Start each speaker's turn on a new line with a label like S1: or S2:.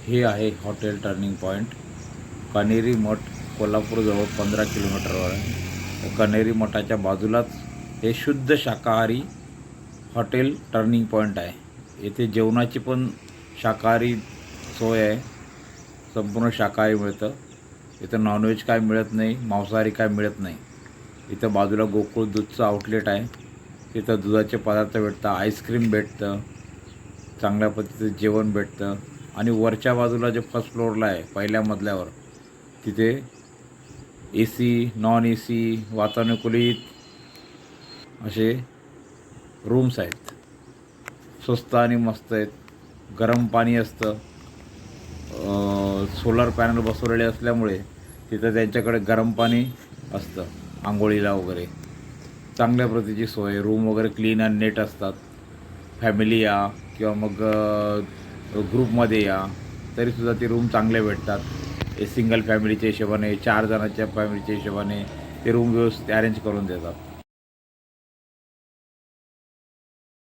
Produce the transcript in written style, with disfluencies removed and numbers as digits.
S1: हे आहे hotel turning point. कण्हेरी मठ कोल्हापूरजवळ 15 किलोमीटरवर आहे. कण्हेरी मठाच्या बाजूलाच हे शुद्ध शाकाहारी हॉटेल टर्निंग पॉईंट आहे. येथे जेवणाची पण शाकाहारी सोय आहे. संपूर्ण शाकाहारी मिळतं. इथं नॉनव्हेज काय मिळत नाही, मांसाहारी काय मिळत नाही. इथं बाजूला गोकुळ दूधचं आउटलेट आहे. तिथं दुधाचे पदार्थ भेटतं, आईस्क्रीम भेटतं, चांगल्या पद्धतीचं जेवण भेटतं. आणि वरच्या बाजूला जे फर्स्ट फ्लोअरला आहे, पहिल्या मजल्यावर, तिथे AC, नॉन AC, वातानुकूलित असे रूम्स आहेत. स्वस्त आणि मस्त आहेत. गरम पाणी असतं. सोलर पॅनल बसवलेले असल्यामुळे तिथं त्यांच्याकडे गरम पाणी असतं आंघोळीला वगैरे. चांगल्या प्रतीची सोय. रूम वगैरे क्लीन आणि नेट असतात. फॅमिली या किंवा मग ग्रुपमध्ये या तरीसुद्धा ते रूम चांगले भेटतात. सिंगल फॅमिलीच्या हिशोबाने, 4 जणांच्या फॅमिलीच्या हिशोबाने ते रूम व्यवस्थित अरेंज करून देतात.